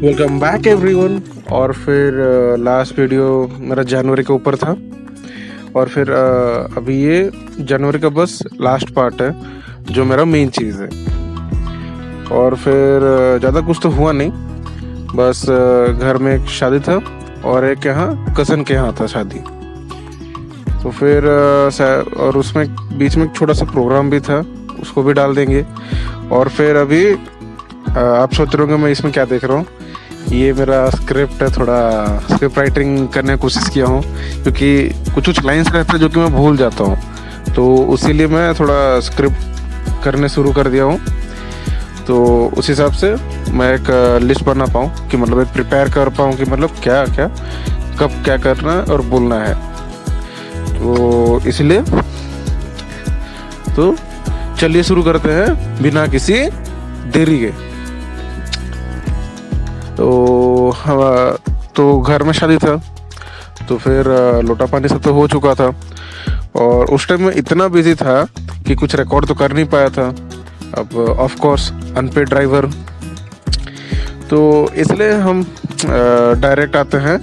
Welcome back everyone. और फिर last video मेरा जनवरी के ऊपर था और फिर अभी ये जनवरी का बस लास्ट पार्ट है जो मेरा मेन चीज़ है। और फिर ज़्यादा कुछ तो हुआ नहीं, बस घर में एक शादी था और एक यहाँ कज़न के यहाँ था शादी। तो फिर और उसमें बीच में एक छोटा सा प्रोग्राम भी था, उसको भी डाल देंगे। और फिर अभी आप सोच रहे होंगे मैं इसमें क्या देख रहा हूँ। ये मेरा स्क्रिप्ट है, थोड़ा स्क्रिप्ट राइटिंग करने की कोशिश किया हूँ क्योंकि कुछ लाइंस रहते हैं जो कि मैं भूल जाता हूँ, तो उसीलिए मैं थोड़ा स्क्रिप्ट करने शुरू कर दिया हूँ। तो उस हिसाब से मैं एक लिस्ट बना पाऊँ कि मतलब एक प्रिपेयर कर पाऊँ कि मतलब क्या क्या कब क्या करना है और बोलना है। तो इसलिए तो चलिए शुरू करते हैं बिना किसी देरी के। तो घर में शादी था, तो फिर लोटा पानी सब तो हो चुका था और उस टाइम में इतना बिजी था कि कुछ रिकॉर्ड तो कर नहीं पाया था। अब ऑफ कोर्स अनपेड ड्राइवर, तो इसलिए हम डायरेक्ट आते हैं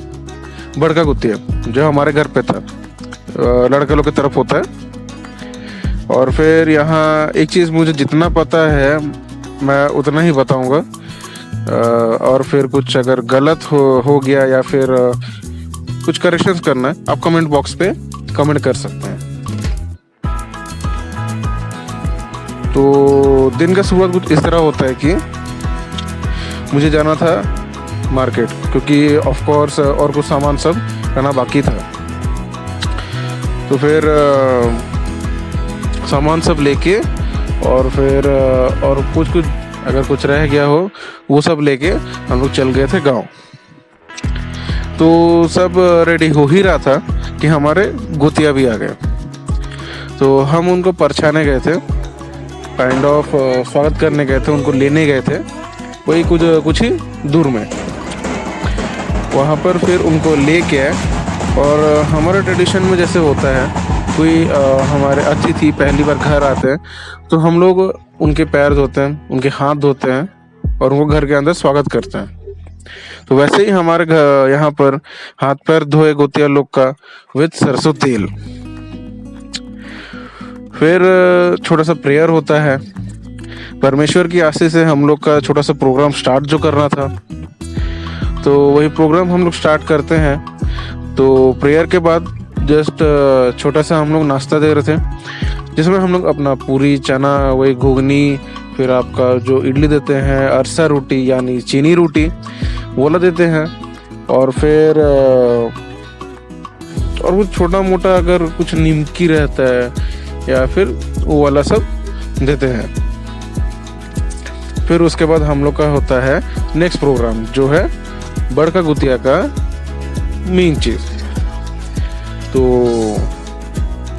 बड़का गुत्तिया जो हमारे घर पे था, लड़के लोग की तरफ होता है। और फिर यहाँ एक चीज़ मुझे जितना पता है मैं उतना ही बताऊंगा, और फिर कुछ अगर गलत हो गया या फिर कुछ करेक्शंस करना है आप कमेंट बॉक्स पे कमेंट कर सकते हैं। तो दिन का शुरुआत कुछ इस तरह होता है कि मुझे जाना था मार्केट क्योंकि ऑफ कोर्स और कुछ सामान सब करना बाकी था। तो फिर सामान सब लेके और फिर और कुछ अगर कुछ रह गया हो वो सब लेके हम लोग चल गए थे गांव। तो सब रेडी हो ही रहा था कि हमारे गोतिया भी आ गए, तो हम उनको परछाने गए थे, काइंड ऑफ स्वागत करने गए थे, उनको लेने गए थे वही कुछ ही दूर में। वहाँ पर फिर उनको लेके आए और हमारे ट्रेडिशन में जैसे होता है कोई हमारे अतिथि पहली बार घर आते हैं तो हम लोग उनके पैर धोते हैं, उनके हाथ धोते हैं और उनको घर के अंदर स्वागत करते हैं। तो वैसे ही हमारे घर यहाँ पर हाथ पैर धोए गोतिया लोग का विद सरसों तेल। फिर छोटा सा प्रेयर होता है, परमेश्वर की आशीष से हम लोग का छोटा सा प्रोग्राम स्टार्ट जो करना था, तो वही प्रोग्राम हम लोग स्टार्ट करते हैं। तो प्रेयर के बाद जस्ट छोटा सा हम लोग नाश्ता दे रहे थे जिसमें हम लोग अपना पूरी चना, वही घुगनी, फिर आपका जो इडली देते हैं अरसा रोटी यानी चीनी रोटी वो वाला देते हैं। और फिर और कुछ छोटा मोटा अगर कुछ निमकी रहता है या फिर वो वाला सब देते हैं। फिर उसके बाद हम लोग का होता है नेक्स्ट प्रोग्राम जो है बड़का गुतिया का मेन चीज़। तो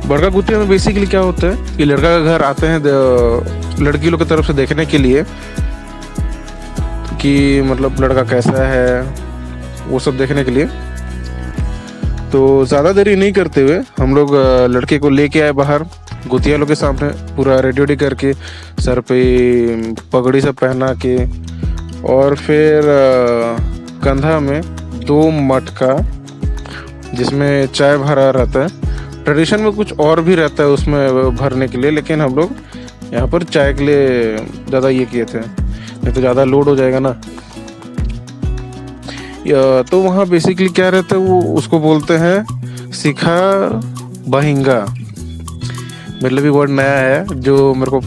बड़का गुत्तिया में बेसिकली क्या होता है कि लड़का का घर आते हैं लड़की लोग की तरफ से देखने के लिए कि मतलब लड़का कैसा है वो सब देखने के लिए। तो ज़्यादा देरी नहीं करते हुए हम लोग लड़के को लेके आए बाहर गुतिया लोग के सामने, पूरा रेडी करके सर पे पगड़ी सब पहना के, और फिर कंधा में 2 मटका जिसमें चाय भरा रहता है। ट्रेडिशन में कुछ और भी रहता है उसमें भरने के लिए, लेकिन हम लोग यहाँ पर चाय के लिए ज़्यादा ये किए थे, नहीं तो ज़्यादा लोड हो जाएगा ना। तो वहाँ बेसिकली क्या रहता है वो उसको बोलते हैं सिखा बहिंगा। मेरे लिए भी वर्ड नया है, जो मेरे को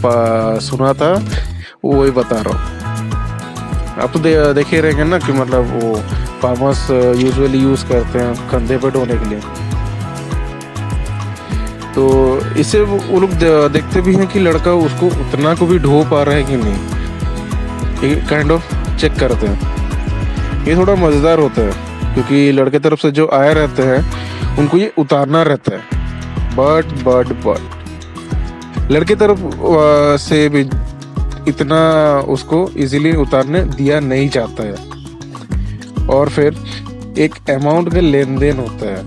सुना था वो वही बता रहा हूँ। आप तो देखे रहेंगे ना कि मतलब वो फार्मर्स यूजुअली यूज़ करते हैं कंधे पर ढोने के लिए। तो इससे वो लोग देखते भी हैं कि लड़का उसको उतना को भी ढो पा रहा है कि नहीं, ये काइंड ऑफ चेक करते हैं। ये थोड़ा मज़ेदार होता है क्योंकि लड़के तरफ से जो आए रहते हैं उनको ये उतारना रहता है, बट लड़के तरफ से भी इतना उसको इजीली उतारने दिया नहीं जाता है। और फिर एक अमाउंट का लेन देन होता है,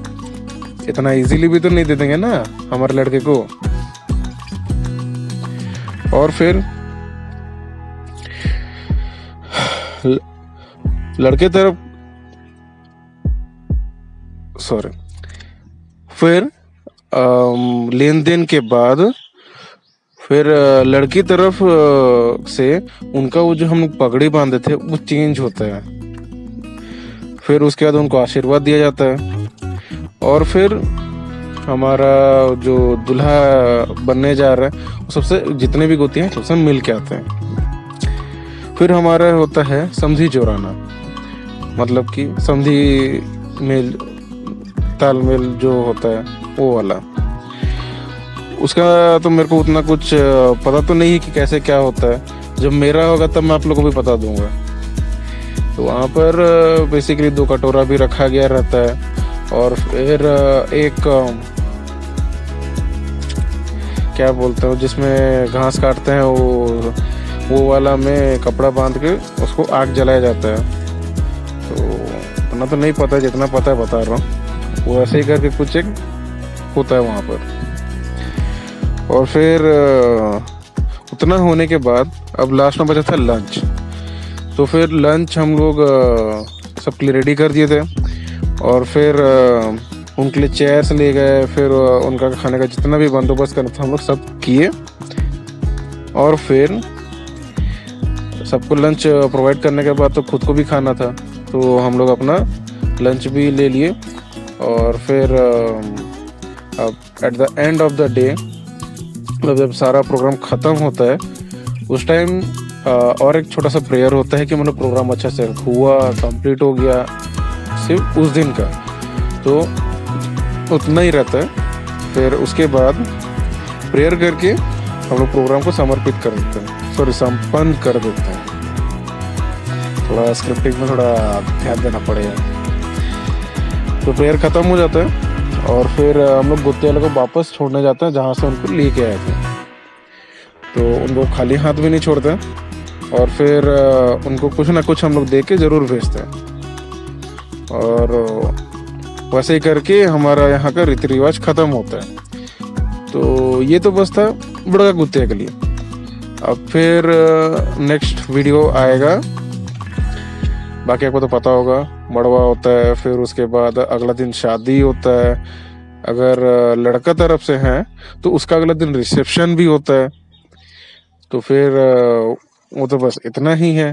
इतना इजीली भी तो नहीं दे देंगे ना हमारे लड़के को। और फिर लड़के तरफ सॉरी फिर लेन देन के बाद फिर लड़की तरफ से उनका वो जो हम लोग पगड़ी बांधे थे वो चेंज होता है। फिर उसके बाद उनको आशीर्वाद दिया जाता है और फिर हमारा जो दूल्हा बनने जा रहा है वो सबसे जितने भी गोतियां हैं सबसे मिल के आते हैं। फिर हमारा होता है समधी जोराना, मतलब कि समधी मेल तालमेल जो होता है वो वाला। उसका तो मेरे को उतना कुछ पता तो नहीं है कि कैसे क्या होता है। जब मेरा होगा तब मैं आप लोगों को भी बता दूंगा। तो वहाँ पर बेसिकली 2 कटोरा भी रखा गया रहता है और फिर एक क्या बोलते हैं जिसमें घास काटते हैं वो वाला में कपड़ा बांध के उसको आग जलाया जाता है। तो उतना तो नहीं पता, जितना पता है बता रहा हूँ। वो ऐसे ही करके कुछ एक होता है वहाँ पर। और फिर उतना होने के बाद अब लास्ट में बचा था लंच। तो फिर लंच हम लोग सबके लिए रेडी कर दिए थे और फिर उनके लिए चेयर्स ले गए। फिर उनका खाने का जितना भी बंदोबस्त करना था हम लोग सब किए और फिर सबको लंच प्रोवाइड करने के बाद तो खुद को भी खाना था, तो हम लोग अपना लंच भी ले लिए। और फिर at the end of the day, मतलब जब सारा प्रोग्राम ख़त्म होता है उस टाइम और एक छोटा सा प्रेयर होता है कि मतलब प्रोग्राम अच्छा से हुआ, कंप्लीट हो गया सिर्फ उस दिन का, तो उतना ही रहता है। फिर उसके बाद प्रेयर करके हम लोग प्रोग्राम को समर्पित कर देते हैं, संपन्न कर देते हैं। थोड़ा स्क्रिप्टिंग में थोड़ा ध्यान देना पड़ेगा। तो प्रेयर ख़त्म हो जाता है और फिर हम लोग गुत्ते वाले को वापस छोड़ने जाते हैं जहाँ से उनको लेके आए थे। तो उनको खाली हाथ भी नहीं छोड़ते और फिर उनको कुछ ना कुछ हम लोग दे के ज़रूर भेजते हैं। और वैसे ही करके हमारा यहाँ का रीति रिवाज ख़त्म होता है। तो ये तो बस था बड़का गुत्ते के लिए। अब फिर नेक्स्ट वीडियो आएगा, बाकी आपको तो पता होगा। मड़वा होता है, फिर उसके बाद अगला दिन शादी होता है। अगर लड़का तरफ से है तो उसका अगला दिन रिसेप्शन भी होता है। तो फिर वो तो बस इतना ही है।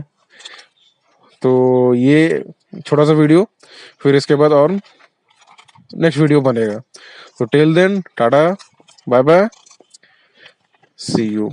तो ये छोटा सा वीडियो, फिर इसके बाद और नेक्स्ट वीडियो बनेगा। तो till then tata, bye bye, see you.